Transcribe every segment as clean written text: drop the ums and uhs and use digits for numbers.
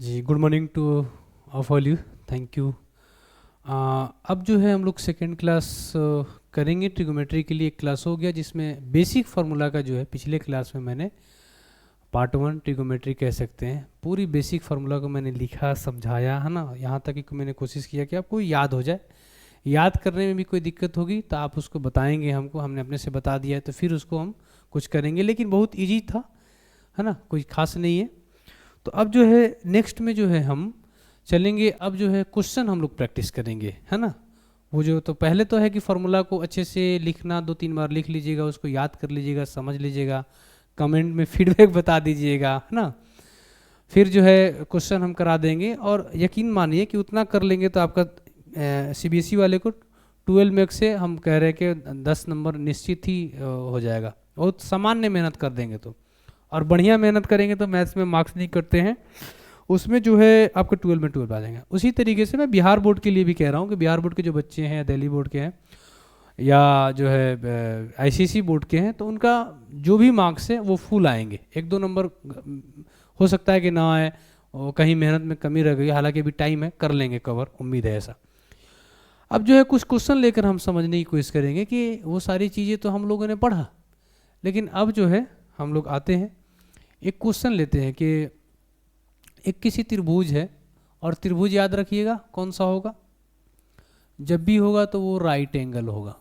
Ji, good morning to of all you. Thank you. अब जो है हम लोग सेकेंड क्लास करेंगे। ट्रिगोमेट्री के लिए एक क्लास हो गया जिसमें बेसिक फार्मूला का जो है पिछले क्लास में मैंने पार्ट वन ट्रिगोमेट्री कह सकते हैं, पूरी बेसिक फार्मूला को मैंने लिखा समझाया है ना, यहाँ तक कि मैंने कोशिश किया कि आपको याद हो जाए। याद करने में भी कोई दिक्कत होगी तो आप उसको बताएंगे हमको, हमने अपने से बता दिया है तो फिर उसको हम कुछ करेंगे, लेकिन बहुत ईजी था है ना, कोई खास नहीं है। तो अब जो है नेक्स्ट में जो है हम चलेंगे, अब जो है क्वेश्चन हम लोग प्रैक्टिस करेंगे है ना। वो जो तो पहले तो है कि फार्मूला को अच्छे से लिखना, 2-3 बार लिख लीजिएगा, उसको याद कर लीजिएगा, समझ लीजिएगा, कमेंट में फीडबैक बता दीजिएगा है ना। फिर जो है क्वेश्चन हम करा देंगे और यकीन मानिए कि उतना कर लेंगे तो आपका सीबीएसई वाले को 12 में से हम कह रहे हैं कि 10 नंबर निश्चित ही हो जाएगा। बहुत सामान्य मेहनत कर देंगे तो, और बढ़िया मेहनत करेंगे तो मैथ्स में मार्क्स नहीं कटते हैं, उसमें जो है आपको 12 में 12 आ जाएंगे। उसी तरीके से मैं बिहार बोर्ड के लिए भी कह रहा हूँ कि बिहार बोर्ड के जो बच्चे हैं या दिल्ली बोर्ड के हैं या जो है आईसीएसई बोर्ड के हैं, तो उनका जो भी मार्क्स है वो फुल आएंगे। 1-2 नंबर हो सकता है कि ना आए, और कहीं मेहनत में कमी रह गई, हालांकि अभी टाइम है, कर लेंगे कवर, उम्मीद है ऐसा। अब जो है कुछ क्वेश्चन लेकर हम समझने की कोशिश करेंगे कि वो सारी चीज़ें तो हम लोगों ने पढ़ा, लेकिन अब जो है हम लोग आते हैं एक क्वेश्चन लेते हैं कि एक किसी त्रिभुज है, और त्रिभुज याद रखिएगा कौन सा होगा, जब भी होगा तो वो राइट एंगल होगा,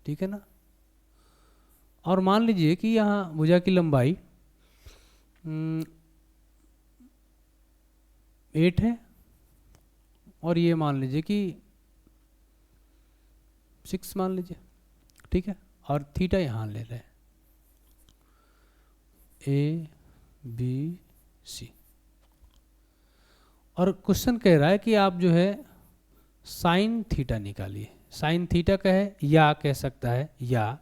ठीक है ना। और मान लीजिए कि यहाँ भुजा की लंबाई 8 है, और ये मान लीजिए कि 6 मान लीजिए, ठीक है, और थीटा यहाँ ले रहे हैं ABC, और क्वेश्चन कह रहा है कि आप जो है साइन थीटा निकालिए। साइन थीटा का है, या कह सकता है या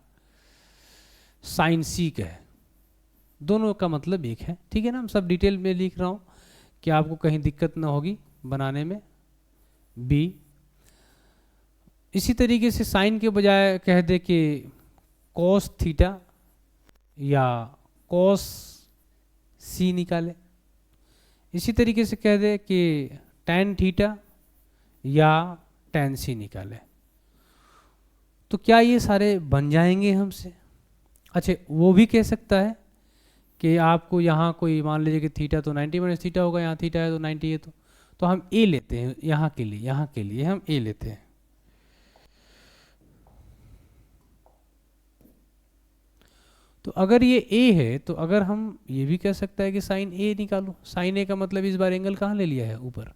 साइन सी का है, दोनों का मतलब एक है, ठीक है ना। हम सब डिटेल में लिख रहा हूँ कि आपको कहीं दिक्कत ना होगी बनाने में। बी, इसी तरीके से साइन के बजाय कह दे कि कॉस थीटा या कॉस सी निकाले। इसी तरीके से कह दे कि टैन थीटा या टैन सी निकाले। तो क्या ये सारे बन जाएंगे हमसे? अच्छा, वो भी कह सकता है कि आपको यहाँ कोई मान लीजिए कि थीटा तो 90 माइनस थीटा होगा, यहाँ थीटा है तो 90 है, तो हम ए लेते हैं यहाँ के लिए, यहाँ के लिए हम ए लेते हैं। तो अगर ये ए है तो अगर हम ये भी कह सकता है कि साइन ए निकालो। साइन ए का मतलब इस बार एंगल कहाँ ले लिया है, ऊपर।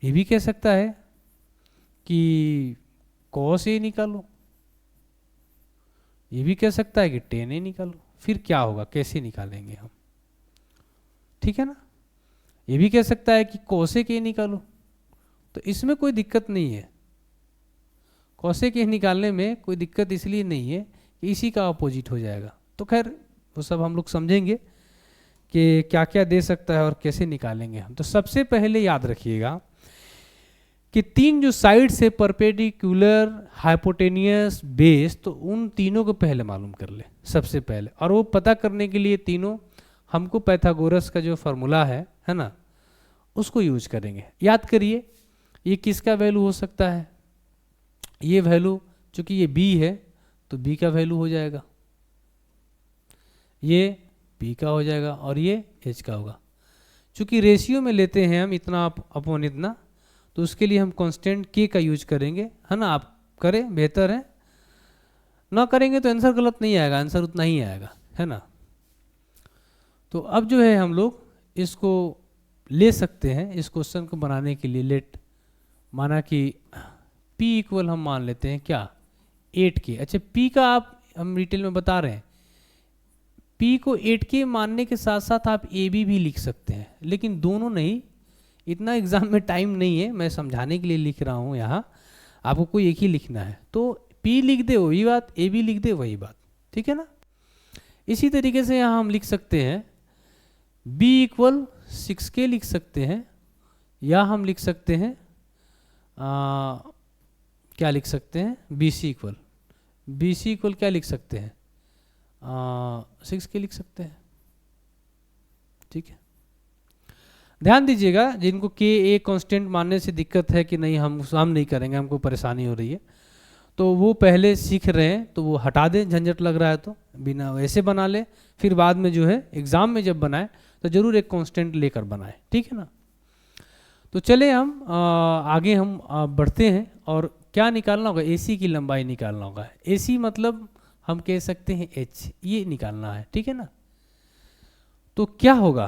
ये भी कह सकता है कि कॉस ए निकालो, ये भी कह सकता है कि टेन ए निकालो। फिर क्या होगा, कैसे निकालेंगे हम, ठीक है ना। ये भी कह सकता है कि कोसेक ए निकालो, तो इसमें कोई दिक्कत नहीं है, कोसेक ए निकालने में कोई दिक्कत इसलिए नहीं है कि इसी का अपोजिट हो जाएगा। तो खैर वो सब हम लोग समझेंगे कि क्या क्या दे सकता है और कैसे निकालेंगे हम। तो सबसे पहले याद रखिएगा कि तीन जो साइड से परपेंडिकुलर, हाइपोटेनियस, बेस, तो उन तीनों को पहले मालूम कर ले सबसे पहले। और वो पता करने के लिए तीनों हमको पैथागोरस का जो फार्मूला है ना, उसको यूज करेंगे। याद करिए ये किसका वैल्यू हो सकता है, ये वैल्यू, चूंकि ये बी है तो बी का वैल्यू हो जाएगा, ये बी का हो जाएगा, और ये एच का होगा। चूंकि रेशियो में लेते हैं हम इतना अपॉन इतना, तो उसके लिए हम कांस्टेंट के का यूज करेंगे है ना। आप करें बेहतर है, ना करेंगे तो आंसर गलत नहीं आएगा, आंसर उतना ही आएगा है ना। तो अब जो है हम लोग इसको ले सकते हैं, इस क्वेश्चन को बनाने के लिए। लेट माना कि P इक्वल हम मान लेते हैं क्या, 8K। अच्छा, P का आप हम डिटेल में बता रहे हैं, P को 8K मानने के साथ साथ आप AB भी लिख सकते हैं, लेकिन दोनों नहीं, इतना एग्जाम में टाइम नहीं है, मैं समझाने के लिए लिख रहा हूँ यहाँ, आपको कोई एक ही लिखना है। तो P लिख दे वही बात, AB लिख दे वही बात, ठीक है ना। इसी तरीके से यहाँ हम लिख सकते हैं B इक्वल 6K लिख सकते हैं, या हम लिख सकते हैं क्या लिख सकते हैं, BC इक्वल क्या लिख सकते हैं, 6K लिख सकते हैं, ठीक है। ध्यान दीजिएगा, जिनको के ए कांस्टेंट मानने से दिक्कत है कि नहीं हम नहीं करेंगे, हमको परेशानी हो रही है, तो वो पहले सीख रहे हैं तो वो हटा दें, झंझट लग रहा है तो बिना वैसे बना ले, फिर बाद में जो है एग्ज़ाम में जब बनाए तो ज़रूर एक कांस्टेंट लेकर बनाए, ठीक है ना। तो चले हम आगे हम बढ़ते हैं, और क्या निकालना होगा, एसी की लंबाई निकालना होगा। एसी मतलब हम कह सकते हैं एच, ये निकालना है, ठीक है ना। तो क्या होगा,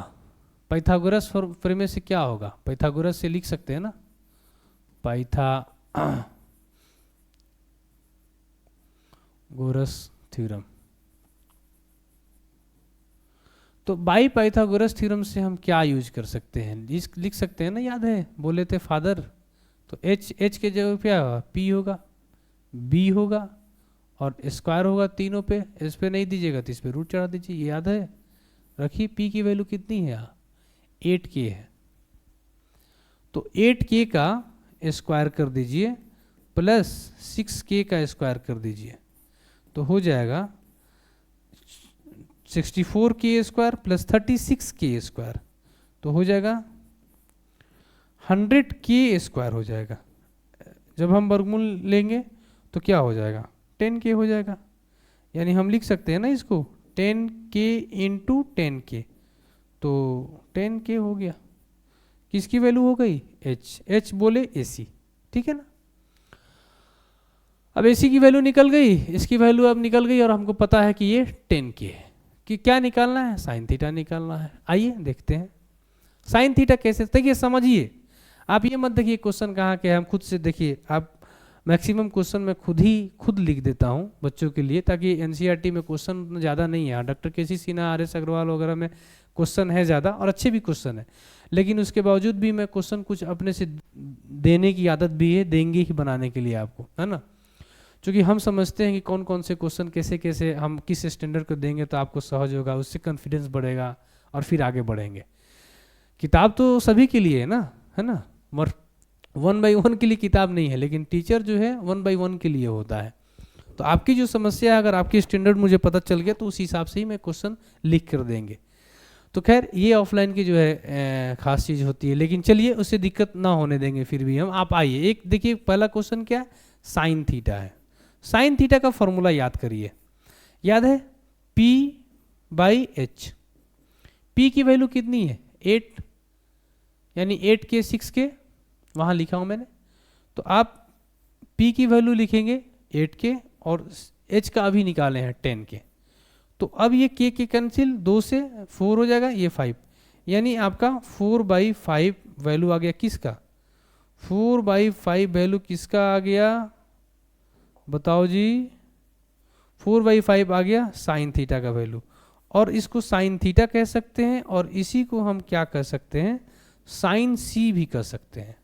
पाइथागोरस प्रमेय से क्या होगा, पाइथागोरस से लिख सकते हैं ना, पाइथागोरस थ्योरम। तो बाई पाइथागोरस थ्योरम से हम क्या यूज कर सकते हैं, लिख सकते हैं ना, याद है बोले थे फादर। तो एच के जगह क्या होगा, पी होगा, बी होगा और स्क्वायर होगा तीनों पे, इस पे नहीं दीजिएगा तो इस पे रूट चढ़ा दीजिए, ये याद है। रखिए पी की वैल्यू कितनी है यहाँ 8k है, तो 8k का स्क्वायर कर दीजिए प्लस 6k का स्क्वायर कर दीजिए, तो हो जाएगा 64k square plus 36k square, तो हो जाएगा 100k स्क्वायर हो जाएगा। जब हम वर्गमूल लेंगे तो क्या हो जाएगा, 10k हो जाएगा। यानी हम लिख सकते हैं ना इसको 10k इंटू 10k, तो 10k हो गया, किसकी वैल्यू हो गई, एच बोले एसी, ठीक है ना। अब एसी की वैल्यू निकल गई, इसकी वैल्यू अब निकल गई, और हमको पता है कि ये 10k है, कि क्या निकालना है, साइन थीटा निकालना है। आइए देखते हैं साइन थीटा कैसे, देखिए समझिए, आप ये मत देखिए क्वेश्चन कहाँ के, हम खुद से देखिए, आप मैक्सिमम क्वेश्चन मैं खुद लिख देता हूँ बच्चों के लिए, ताकि एनसीईआरटी में क्वेश्चन ज़्यादा नहीं है, डॉक्टर केसी सिन्हा, आर एस अग्रवाल वगैरह में क्वेश्चन है ज़्यादा और अच्छे भी क्वेश्चन है, लेकिन उसके बावजूद भी मैं क्वेश्चन कुछ अपने से देने की आदत भी है, देंगे ही बनाने के लिए आपको, है ना। क्योंकि हम समझते हैं कि कौन कौन से क्वेश्चन कैसे कैसे हम किस स्टैंडर्ड को देंगे तो आपको सहज होगा, उससे कॉन्फिडेंस बढ़ेगा और फिर आगे बढ़ेंगे। किताब तो सभी के लिए है ना, मगर 1 by 1 के लिए किताब नहीं है, लेकिन टीचर जो है 1 by 1 के लिए होता है। तो आपकी जो समस्या है, अगर आपकी स्टैंडर्ड मुझे पता चल गया तो उस हिसाब से ही मैं क्वेश्चन लिख कर देंगे। तो खैर ये ऑफलाइन की जो है खास चीज़ होती है, लेकिन चलिए उससे दिक्कत ना होने देंगे फिर भी हम। आप आइए, एक देखिए पहला क्वेश्चन क्या है, साइन थीटा है। साइन थीटा का फॉर्मूला याद करिए, याद है P बाई एच। P की वैल्यू कितनी है 8, यानी 8k 6k वहाँ लिखा हूँ मैंने, तो आप P की वैल्यू लिखेंगे 8k और H का अभी निकाले हैं 10k, तो अब ये k के कैंसिल, 2 से 4 हो जाएगा, ये 5, यानी आपका 4/5 वैल्यू आ गया, किसका 4/5 वैल्यू किसका आ गया, बताओ जी, 4/5 आ गया साइन थीटा का वैल्यू, और इसको साइन थीटा कह सकते हैं, और इसी को हम क्या कह सकते हैं, साइन सी भी कह सकते हैं,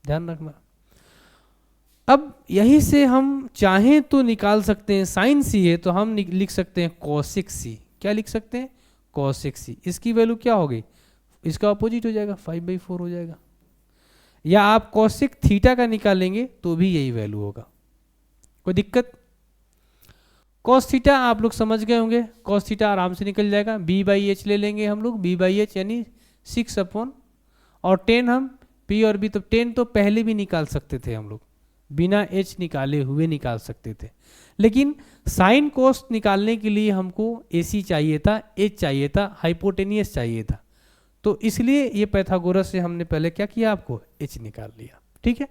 ध्यान रखना। अब यही से हम चाहें तो निकाल सकते हैं, साइन सी है तो हम लिख सकते हैं कॉसिक सी, क्या लिख सकते हैं, कॉसिक सी। इसकी वैल्यू क्या हो गई, इसका अपोजिट हो जाएगा, 5/4 हो जाएगा। या आप कॉसिक थीटा का निकालेंगे तो भी यही वैल्यू होगा, कोई दिक्कत। कॉस थीटा आप लोग समझ गए होंगे, कॉस थीटा आराम से निकल जाएगा, b/h ले लेंगे हम लोग, b/h यानी 6 और 10 हम p और b, तो 10 तो पहले भी निकाल सकते थे हम लोग, बिना h निकाले हुए निकाल सकते थे, लेकिन साइन कोस निकालने के लिए हमको AC चाहिए था, h चाहिए था, हाइपोटेनियस चाहिए था, तो इसलिए ये पाइथागोरस से हमने पहले क्या किया, आपको h निकाल लिया, ठीक है।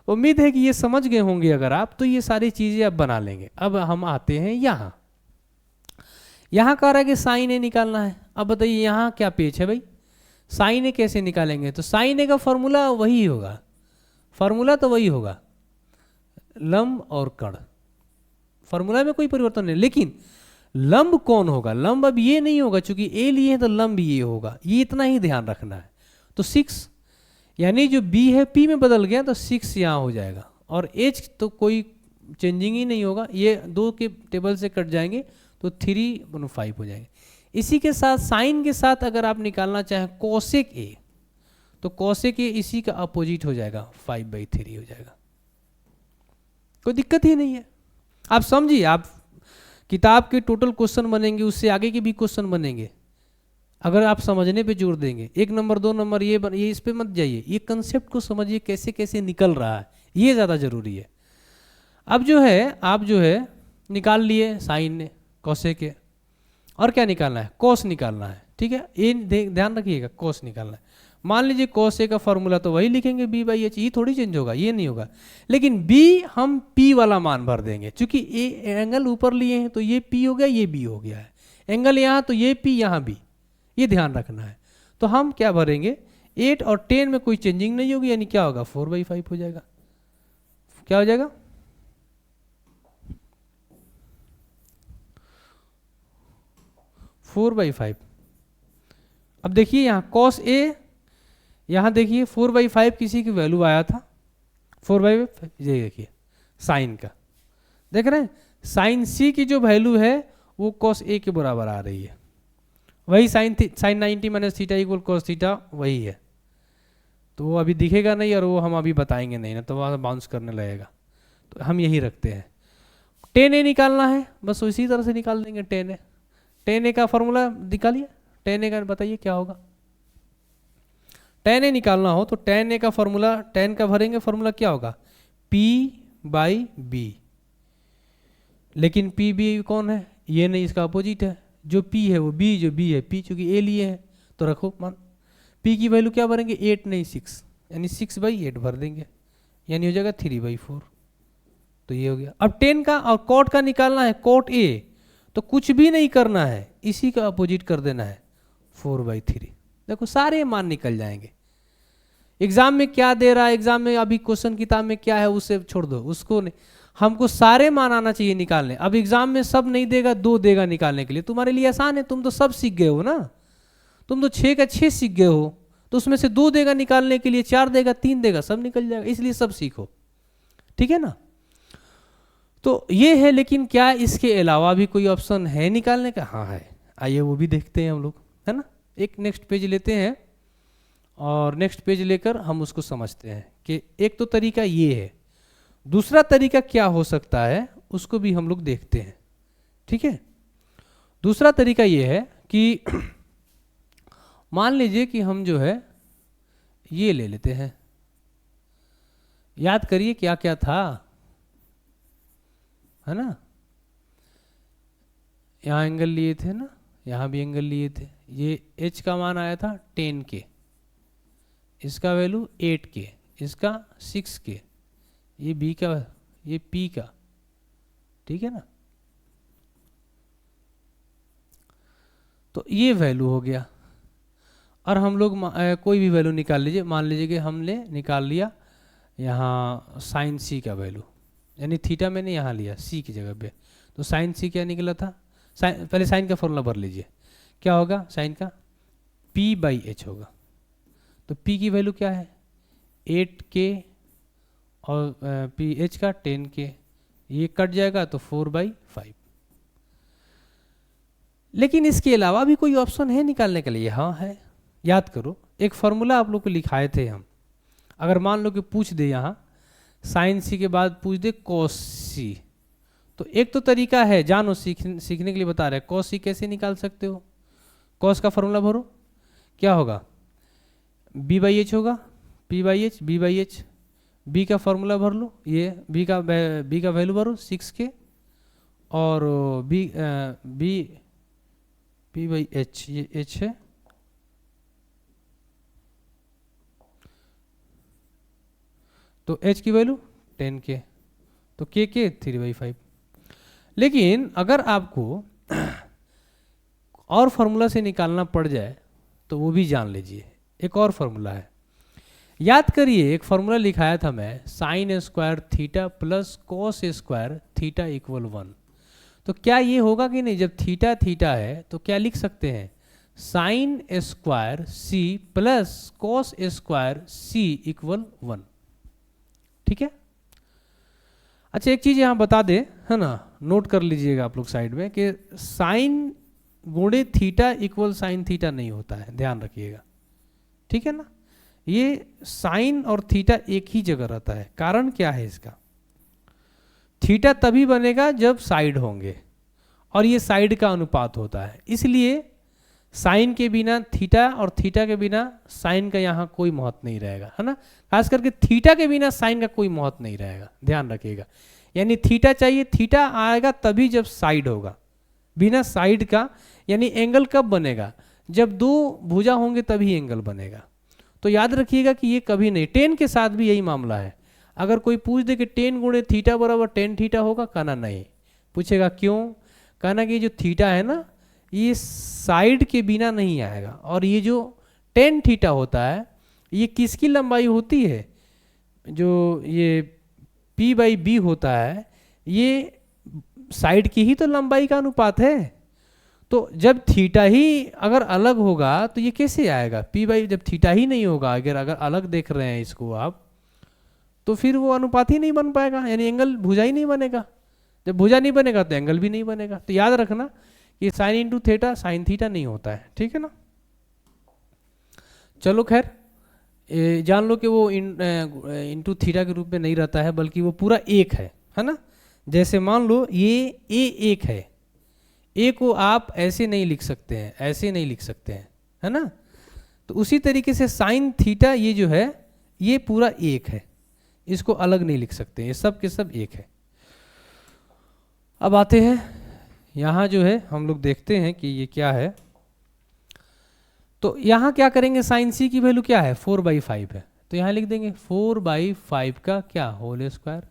उम्मीद है कि ये समझ गए होंगे, अगर आप तो ये सारी चीजें अब बना लेंगे। अब हम आते हैं यहाँ कह रहा है कि साइन ए निकालना है। अब बताइए यहाँ क्या पेज है भाई, साइन ए कैसे निकालेंगे, तो साइन ए का फॉर्मूला वही होगा, फॉर्मूला तो वही होगा, लंब और कर्ण, फॉर्मूला में कोई परिवर्तन नहीं, लेकिन लंब कौन होगा, लंब अब ये नहीं होगा, चूंकि ए लिए है तो लंब ये होगा, ये इतना ही ध्यान रखना है। तो 6 यानी जो b है p में बदल गया तो 6 यहाँ हो जाएगा, और h तो कोई चेंजिंग ही नहीं होगा, ये 2 के टेबल से कट जाएंगे तो 3/5 हो जाएंगे। इसी के साथ साइन के साथ अगर आप निकालना चाहें कोसेक a, तो कोसेक a इसी का अपोजिट हो जाएगा, 5/3 हो जाएगा, कोई दिक्कत ही नहीं है। आप समझिए, आप किताब के टोटल क्वेश्चन बनेंगे, उससे आगे के भी क्वेश्चन बनेंगे, अगर आप समझने पे जोर देंगे, 1 नंबर 2 नंबर ये इस पे मत जाइए, ये कंसेप्ट को समझिए कैसे कैसे निकल रहा है, ये ज़्यादा जरूरी है। अब जो है आप जो है निकाल लिए साइन ने कोसेक के, और क्या निकालना है, कोस निकालना है। ठीक है, ये ध्यान रखिएगा, कोस निकालना है। मान लीजिए कोस ए का फॉर्मूला तो वही लिखेंगे b बाई एच, ये थोड़ी चेंज होगा, ये नहीं होगा, लेकिन b हम p वाला मान भर देंगे, क्योंकि ए एंगल ऊपर लिए हैं तो ये p हो गया, ये b हो गया है, एंगल यहाँ तो ये p यहाँ b, ये ध्यान रखना है। तो हम क्या भरेंगे, 8 और 10 में कोई चेंजिंग नहीं होगी, यानी क्या होगा 4/5 हो जाएगा। क्या हो जाएगा 4/5। अब देखिए यहाँ cos a, यहाँ देखिए 4/5 किसी की वैल्यू आया था 4/5, ये देखिए साइन का, देख रहे हैं साइन c की जो वैल्यू है वो cos a के बराबर आ रही है, वही sine 90 minus theta equal cos theta वही है। तो वो अभी दिखेगा नहीं और वो हम अभी बताएंगे नहीं ना, तो वहाँ बाउंस करने लगेगा, तो हम यही रखते हैं। 10a निकालना है, बस उसी तरह से निकाल देंगे 10a। 10a का फॉर्मूला निकालिए, 10a का बताइए क्या होगा। 10a निकालना हो तो 10a का फॉर्मूला, 10 का भरेंगे फॉर्मूला क्या होगा, p/b। लेकिन p/b कौन है, ये नहीं, इसका अपोजिट है, जो p है वो b, जो b है p, चूंकि a लिए है तो रखो मान। p की वैल्यू क्या भरेंगे, 8 नहीं 6, यानी 6/8 भर देंगे, यानी हो जाएगा 3/4। तो ये हो गया। अब 10 का और कॉट का निकालना है, कॉट a, तो कुछ भी नहीं करना है, इसी का अपोजिट कर देना है 4/3। देखो सारे मान निकल जाएंगे। एग्जाम में क्या दे रहा है, एग्जाम में अभी क्वेश्चन किताब में क्या है उसे छोड़ दो, उसको नहीं, हमको सारे मान आना चाहिए निकालने। अब एग्जाम में सब नहीं देगा, 2 देगा निकालने के लिए, तुम्हारे लिए आसान है, तुम तो सब सीख गए हो ना, तुम तो 6 का 6 सीख गए हो, तो उसमें से 2 देगा निकालने के लिए, 4 देगा, 3 देगा, सब निकल जाएगा, इसलिए सब सीखो, ठीक है ना। तो ये है, लेकिन क्या इसके अलावा भी कोई ऑप्शन है निकालने का, हाँ है, आइए वो भी देखते हैं हम लोग, है ना। एक नेक्स्ट पेज लेते हैं और नेक्स्ट पेज लेकर हम उसको समझते हैं कि एक तो तरीका ये है, दूसरा तरीका क्या हो सकता है उसको भी हम लोग देखते हैं, ठीक है। दूसरा तरीका ये है कि मान लीजिए कि हम जो है ये ले लेते हैं, याद करिए क्या क्या था, है ना, यहाँ एंगल लिए थे ना, यहाँ भी एंगल लिए थे, ये h का मान आया था 10 के, इसका वैल्यू 8 के, इसका 6 के, ये b का, ये p का, ठीक है ना। तो ये वैल्यू हो गया, और हम लोग कोई भी वैल्यू निकाल लीजिए, मान लीजिए कि हमने निकाल लिया यहाँ साइन c का वैल्यू, यानी थीटा मैंने यहाँ लिया c की जगह पे, तो साइन c क्या निकला था, पहले साइन का फॉर्मूला भर लीजिए, क्या होगा साइन का, p/h होगा। तो p की वैल्यू क्या है 8 के, और h का 10 के, ये कट जाएगा तो 4/5। लेकिन इसके अलावा भी कोई ऑप्शन है निकालने के लिए, हाँ है, याद करो एक फॉर्मूला आप लोग को लिखाए थे हम, अगर मान लो कि पूछ दे यहाँ साइन c के बाद पूछ दे cos c, तो एक तो तरीका है, जानो सीखने के लिए बता रहे हैं, cos c कैसे निकाल सकते हो, cos का फॉर्मूला भरो, क्या होगा b/h होगा, p/h b/h, b का फॉर्मूला भर लो, ये b का वैल्यू भरो 6 के, और p/h ये h है, तो h की वैल्यू 10 के, तो k के 3/5। लेकिन अगर आपको और फार्मूला से निकालना पड़ जाए तो वो भी जान लीजिए, एक और फार्मूला है, याद करिए एक फार्मूला लिखाया था मैं, sine square theta plus cos square theta equal 1। तो क्या ये होगा कि नहीं, जब थीटा थीटा है तो क्या लिख सकते हैं, sine square c plus cos square c equal 1, ठीक है। अच्छा एक चीज यहाँ बता दे, है ना, नोट कर लीजिएगा आप लोग साइड में, कि साइन गुणे थीटा इक्वल साइन थीटा नहीं होता है, ध्यान रखिएगा, ठीक है ना। ये साइन और थीटा एक ही जगह रहता है, कारण क्या है इसका, थीटा तभी बनेगा जब साइड होंगे, और ये साइड का अनुपात होता है, इसलिए साइन के बिना थीटा और थीटा के बिना साइन का यहाँ कोई महत्व नहीं रहेगा, है ना। खास करके थीटा के बिना साइन का कोई महत्व नहीं रहेगा, ध्यान रखिएगा। यानी थीटा चाहिए, थीटा आएगा तभी जब साइड होगा, बिना साइड का यानी एंगल कब बनेगा, जब दो भुजा होंगे तभी एंगल बनेगा। तो याद रखिएगा कि ये कभी नहीं, टेन के साथ भी यही मामला है। अगर कोई पूछ दे कि टेन गुणे थीटा बराबर टेन थीटा होगा, कहना नहीं। पूछेगा क्यों, कहना कि जो थीटा है ना ये साइड के बिना नहीं आएगा, और ये जो टेन थीटा होता है ये किसकी लंबाई होती है, जो ये p बाई बी होता है ये साइड की ही तो लंबाई का अनुपात है। तो जब थीटा ही अगर अलग होगा तो ये कैसे आएगा, p बाई, जब थीटा ही नहीं होगा, अगर अलग देख रहे हैं इसको आप, तो फिर वो अनुपात ही नहीं बन पाएगा, यानी एंगल भुजा ही नहीं बनेगा। जब भुजा नहीं बनेगा तो एंगल भी नहीं बनेगा। तो याद रखना कि sine into theta sine theta नहीं होता है, ठीक है ना। चलो खैर, जान लो कि वो इंटू थीटा के रूप में नहीं रहता है, बल्कि वो पूरा एक है ना। जैसे मान लो ये ए एक है, ए को आप ऐसे नहीं लिख सकते हैं, ऐसे नहीं लिख सकते हैं, है ना। तो उसी तरीके से साइन थीटा ये जो है ये पूरा एक है, इसको अलग नहीं लिख सकते, ये सब के सब एक है। अब आते हैं यहाँ जो है हम लोग देखते हैं कि ये क्या है। तो यहाँ क्या करेंगे, साइन सी की वैल्यू क्या है 4/5 है, तो यहाँ लिख देंगे 4/5 का क्या whole square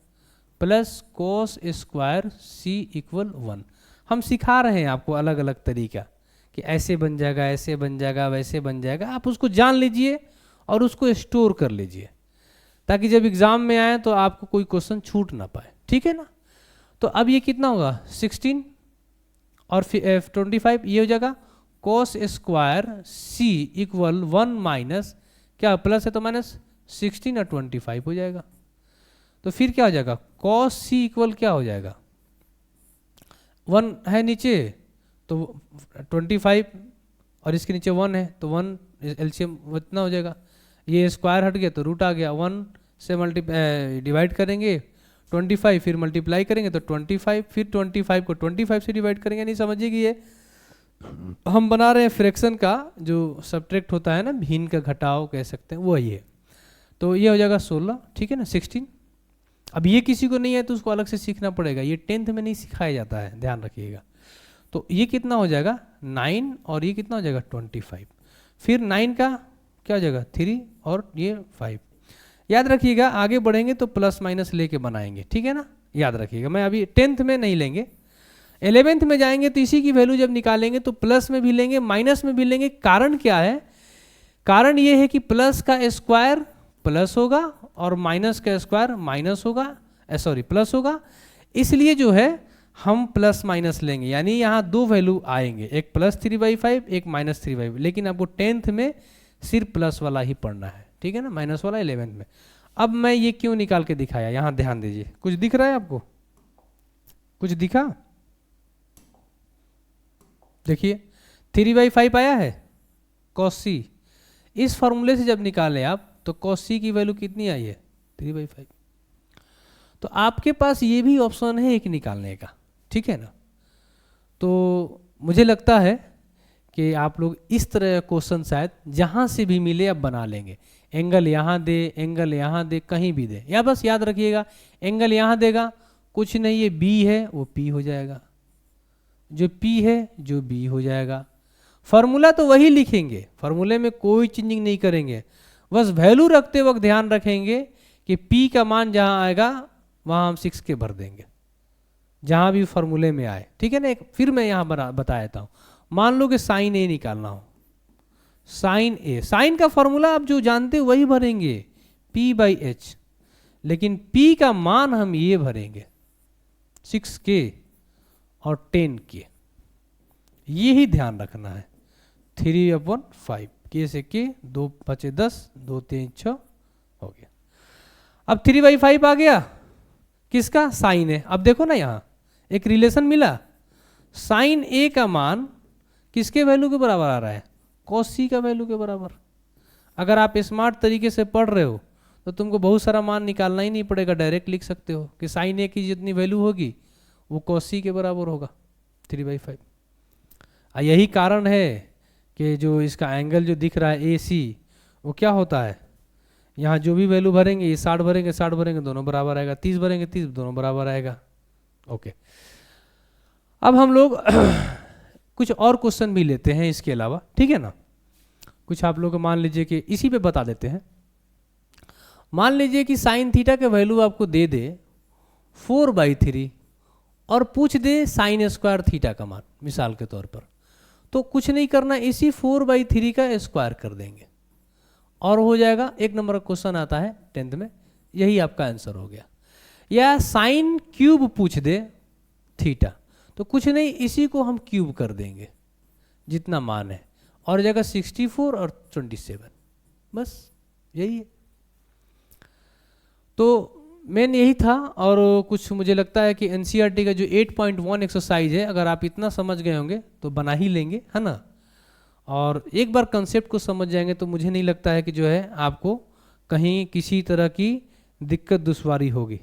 plus cos square C equal 1। हम सिखा रहे हैं आपको अलग अलग तरीका कि ऐसे बन जाएगा, ऐसे बन जाएगा, वैसे बन जाएगा। आप उसको जान लीजिए और उसको स्टोर कर लीजिए, ताकि जब एग्जाम में आए तो आपको कोई क्वेश्चन छूट ना पाए, ठीक है ना। तो अब ये कितना होगा 16 और 25, ये हो जाएगा कोस स्क्वायर सी इक्वल 1 माइनस क्या प्लस है तो माइनस 16 और 25 हो जाएगा। तो फिर क्या हो जाएगा कॉस सी इक्वल क्या हो जाएगा 1 है नीचे तो 25 और इसके नीचे 1 है तो 1 एलसीएम इतना हो जाएगा। ये स्क्वायर हट गया तो रूट आ गया, 1 से डिवाइड करेंगे 25 फिर मल्टीप्लाई करेंगे तो 25 फिर 25 को 25 से डिवाइड करेंगे। नहीं समझिए कि ये हम बना रहे हैं फ्रैक्शन का जो सब्ट्रैक्ट होता है ना, भिन्न का घटाव कह सकते हैं, वो ये। तो ये हो जाएगा 16, ठीक है ना 16। अब ये किसी को नहीं है तो उसको अलग से सीखना पड़ेगा, ये 10th में नहीं सिखाया जाता है, ध्यान रखिएगा। तो ये कितना हो जाएगा 9 और ये कितना हो जाएगा 25, फिर 9 का क्या हो जाएगा 3 और ये 5। याद रखिएगा आगे बढ़ेंगे तो प्लस माइनस लेके बनाएंगे, ठीक है ना, याद रखिएगा। मैं अभी 10th में नहीं लेंगे, 11th में जाएंगे तो इसी की वैल्यू जब निकालेंगे तो प्लस में भी लेंगे माइनस में भी लेंगे। कारण क्या है, कारण ये है कि प्लस का स्क्वायर प्लस होगा और माइनस का स्क्वायर माइनस होगा, सॉरी प्लस होगा, इसलिए जो है हम प्लस माइनस लेंगे। यानी यहाँ दो वैल्यू आएंगे, एक प्लस 3/5 एक माइनस 3/5, लेकिन आपको 10th में सिर्फ प्लस वाला ही पढ़ना है, ठीक है ना, माइनस वाला 11th में। अब मैं ये क्यों निकाल के दिखाया, यहाँ ध्यान दीजिए, कुछ दिख रहा है आपको, कुछ दिखा, देखिए 3/5 आया है cos c। इस फॉर्मूले से जब निकाले आप तो cos c की वैल्यू कितनी आई है 3/5। तो आपके पास ये भी ऑप्शन है एक निकालने का, ठीक है ना। तो मुझे लगता है कि आप लोग इस तरह क्वेश्चन शायद जहाँ से भी मिले अब बना लेंगे। एंगल यहाँ दे, एंगल यहाँ दे, कहीं भी दे, या बस याद रखिएगा एंगल यहाँ देगा, कुछ नहीं, ये बी है वो पी हो जाएगा, जो P है जो B हो जाएगा। फॉर्मूला तो वही लिखेंगे, फॉर्मूले में कोई चेंजिंग नहीं करेंगे, बस वैल्यू रखते वक्त ध्यान रखेंगे कि P का मान जहाँ आएगा वहाँ हम 6 के भर देंगे, जहाँ भी फॉर्मूले में आए, ठीक है ना। एक फिर मैं यहाँ बता देता हूँ, मान लो कि साइन A निकालना हो, साइन A, साइन का फॉर्मूला आप जो जानते हो वही भरेंगे P/H, लेकिन P का मान हम ये भरेंगे 6K और 10K, ये ही ध्यान रखना है। 3/5 K से K, 2 बचे 10, 2 3 6 हो गया। अब 3/5 आ गया, किसका साइन है। अब देखो ना यहाँ एक रिलेशन मिला, साइन A का मान किसके वैल्यू के बराबर आ रहा है cos C का वैल्यू के बराबर। अगर आप स्मार्ट तरीके से पढ़ रहे हो तो तुमको बहुत सारा मान निकालना ही नहीं पड़ेगा, डायरेक्ट लिख सकते हो कि साइन A की जितनी वैल्यू होगी वो cos C के बराबर होगा 3/5। यही कारण है कि जो इसका एंगल जो दिख रहा है ए सी, वो क्या होता है, यहाँ जो भी वैल्यू भरेंगे, ये 60 भरेंगे 60 भरेंगे दोनों बराबर आएगा, 30 भरेंगे 30 दोनों बराबर आएगा। ओके, अब हम लोग कुछ और क्वेश्चन भी लेते हैं इसके अलावा, ठीक है ना। कुछ आप लोग मान लीजिए कि इसी पे बता देते हैं। मान लीजिए कि साइन थीटा के वैल्यू आपको दे दे 4/3 और पूछ दे साइन स्क्वायर थीटा का मान, मिसाल के तौर पर, तो कुछ नहीं करना, इसी 4/3 का स्क्वायर कर देंगे और हो जाएगा। 1 नंबर का क्वेश्चन आता है 10th में, यही आपका आंसर हो गया। या साइन क्यूब पूछ दे थीटा, तो कुछ नहीं, इसी को हम क्यूब कर देंगे जितना मान है, और जगह 64 और 27, बस यही है। तो मेन यही था। और कुछ मुझे लगता है कि एनसीईआरटी का जो 8.1 एक्सरसाइज है, अगर आप इतना समझ गए होंगे तो बना ही लेंगे, है ना। और एक बार कंसेप्ट को समझ जाएंगे तो मुझे नहीं लगता है कि जो है आपको कहीं किसी तरह की दिक्कत दुश्वारी होगी।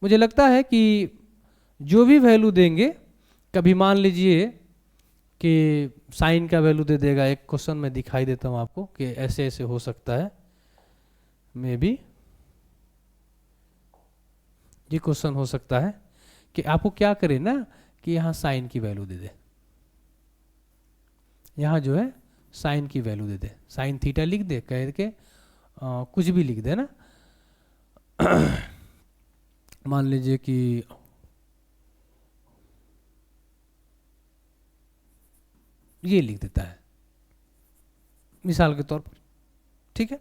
मुझे लगता है कि जो भी वैल्यू देंगे, कभी मान लीजिए कि साइन का वैल्यू दे देगा, एक क्वेश्चन में दिखाई देता हूँ आपको कि ऐसे ऐसे हो सकता है, मे बी ये क्वेश्चन हो सकता है कि आपको क्या करे ना कि यहाँ साइन की वैल्यू दे दे, यहाँ जो है साइन की वैल्यू दे दे, साइन थीटा लिख दे, कह के कुछ भी लिख दे ना। मान लीजिए कि ये लिख देता है मिसाल के तौर पर, ठीक है,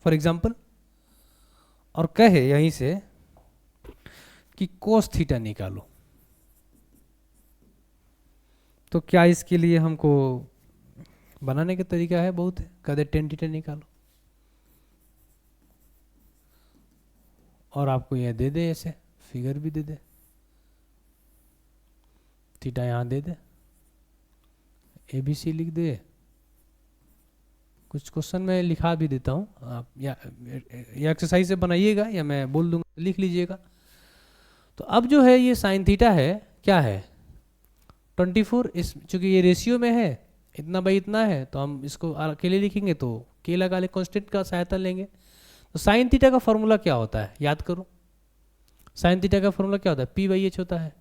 फॉर एग्जांपल, और कहे यहीं से कि कोस थीटा निकालो, तो क्या इसके लिए हमको बनाने का तरीका है, बहुत है, कहते टेन थीटा निकालो और आपको यह दे दे, ऐसे फिगर भी दे दे, थीटा यहाँ दे दे, ABC लिख दे। कुछ क्वेश्चन में लिखा भी देता हूँ, आप या एक्सरसाइज से बनाइएगा या मैं बोल दूंगा, लिख लीजिएगा। तो अब जो है ये साइन थीटा है, क्या है 24, इस चूंकि ये रेशियो में है, इतना बाई इतना है, तो हम इसको अकेले लिखेंगे तो के लगा ले, कॉन्स्टेंट का सहायता लेंगे। तो साइन थीटा का फॉर्मूला क्या होता है, याद करो, साइन थीटा का फॉर्मूला क्या होता है, P/H होता है।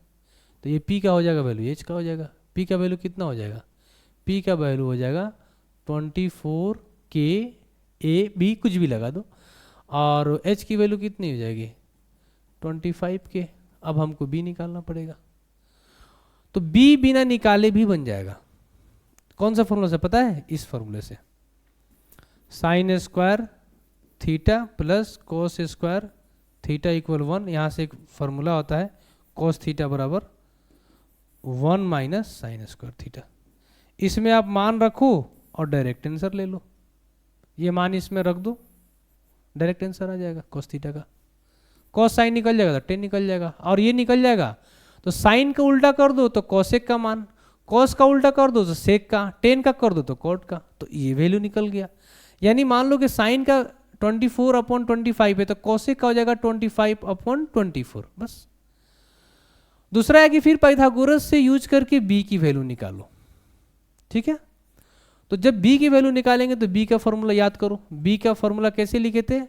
तो ये P का हो जाएगा वैल्यू, H का हो जाएगा। P का वैल्यू कितना हो जाएगा, P का वैल्यू हो जाएगा 24 के A B कुछ भी लगा दो, और H की वैल्यू कितनी हो जाएगी 25 के। अब हमको B निकालना पड़ेगा, तो B बिना निकाले भी बन जाएगा। कौन सा फॉर्मूला से पता है, इस फॉर्मूले से, sine square theta plus cos square theta equal 1। यहाँ से एक फॉर्मूला होता है कोस थीटा बराबर 1 माइनस साइन स्क्वायर थीटा। इसमें आप मान रखो और डायरेक्ट आंसर ले लो, ये मान इसमें रख दो, डायरेक्ट आंसर आ जाएगा कोस थीटा का। कॉस साइन निकल जाएगा तो टेन निकल जाएगा, और ये निकल जाएगा तो साइन का उल्टा कर दो तो कॉसेक का मान, कॉस का उल्टा कर दो तो सेक का, टेन का कर दो तो कॉट का, तो ये वैल्यू निकल गया। यानी मान लो कि साइन का 24/25 है, तो कॉसेक का हो जाएगा 25/24, बस। दूसरा है कि फिर पाइथागोरस से यूज करके बी की वैल्यू निकालो, ठीक है। तो जब बी की वैल्यू निकालेंगे तो बी का फॉर्मूला याद करो, बी का फॉर्मूला कैसे लिखे थे,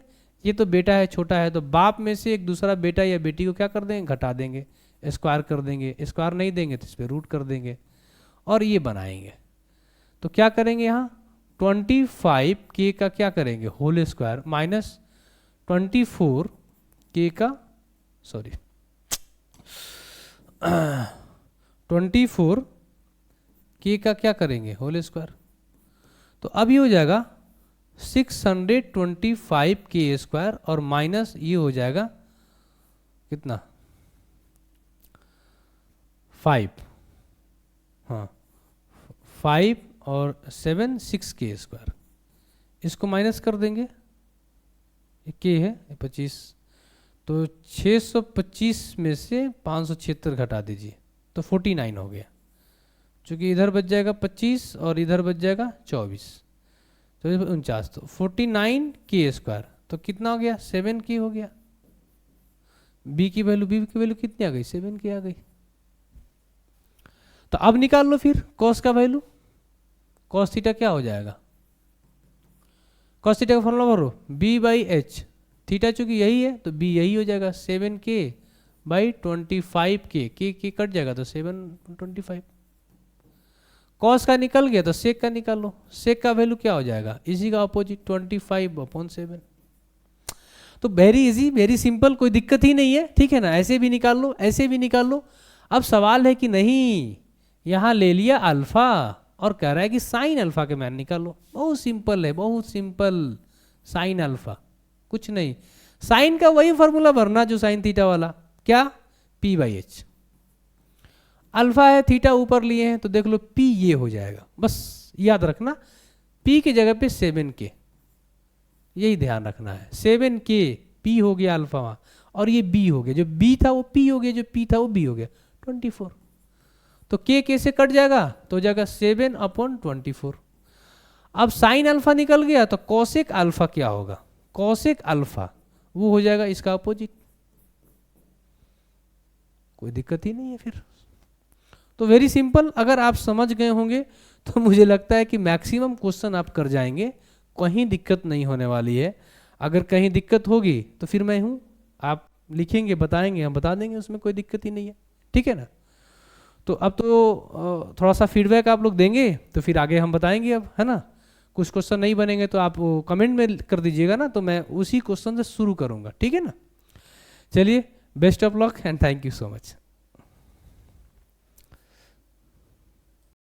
ये तो बेटा है छोटा है, तो बाप में से एक दूसरा बेटा या बेटी को क्या कर देंगे, घटा देंगे, स्क्वायर कर देंगे, स्क्वायर नहीं देंगे तो इस पर रूट कर देंगे और ये बनाएंगे। तो क्या करेंगे यहाँ 25 के का क्या करेंगे होल स्क्वायर माइनस 24 के का, सॉरी 24 के का क्या करेंगे होल स्क्वायर। तो अब ये हो जाएगा 625 के स्क्वायर और माइनस ये हो जाएगा कितना 5, हाँ 5 और 7 6 के स्क्वायर, इसको माइनस कर देंगे, के है 25, तो 625 में से 576 घटा दीजिए तो 49 हो गया, चूँकि इधर बच जाएगा 25 और इधर बच जाएगा 24, तो 49, तो 49 के स्क्वायर, तो कितना हो गया 7 के हो गया। बी की वैल्यू कितनी आ गई 7 की आ गई। तो अब निकाल लो फिर कॉस का वैल्यू, कॉस थीटा क्या हो जाएगा, कॉस थीटा का फॉर्मूला भरो b बाई एच, थीटा चूंकि यही है तो b यही हो जाएगा 7k बाई 25k, के कट जाएगा तो 7/25। कॉस का निकल गया तो सेक का निकाल लो, सेक का वैल्यू क्या हो जाएगा, इसी का अपोजिट 25/7। तो वेरी इजी, वेरी सिंपल, कोई दिक्कत ही नहीं है, ठीक है ना। ऐसे भी निकाल लो, ऐसे भी निकाल लो। अब सवाल है कि नहीं, यहाँ ले लिया अल्फा और कह रहा है कि साइन अल्फा के मान निकालो। बहुत सिंपल है, बहुत सिंपल। साइन अल्फा कुछ नहीं, साइन का वही फॉर्मूला भरना जो साइन थीटा वाला, क्या p/h। अल्फा है, थीटा ऊपर लिए हैं तो देख लो p ये हो जाएगा, बस याद रखना p की जगह पे 7k, यही ध्यान रखना है। 7k p हो गया अल्फा वहाँ, और ये b हो गया, जो b था वो p हो गया, जो p था वो b हो गया 24। तो k से कट जाएगा तो हो जाएगा 7/24। अब साइन अल्फा निकल गया तो कॉसेक अल्फा क्या होगा, कॉसेक अल्फा वो हो जाएगा इसका अपोजिट। कोई दिक्कत ही नहीं है फिर। तो वेरी सिंपल, अगर आप समझ गए होंगे तो मुझे लगता है कि मैक्सिमम क्वेश्चन आप कर जाएंगे, कहीं दिक्कत नहीं होने वाली है। अगर कहीं दिक्कत होगी तो फिर मैं हूँ, आप लिखेंगे बताएंगे, हम बता देंगे, उसमें कोई दिक्कत ही नहीं है, ठीक है ना। तो अब तो थोड़ा सा फीडबैक आप लोग देंगे तो फिर आगे हम बताएंगे अब, है ना। कुछ क्वेश्चन नहीं बनेंगे तो आप कमेंट में कर दीजिएगा ना, तो मैं उसी क्वेश्चन से शुरू करूँगा, ठीक है ना। चलिए, best of luck and thank you so much.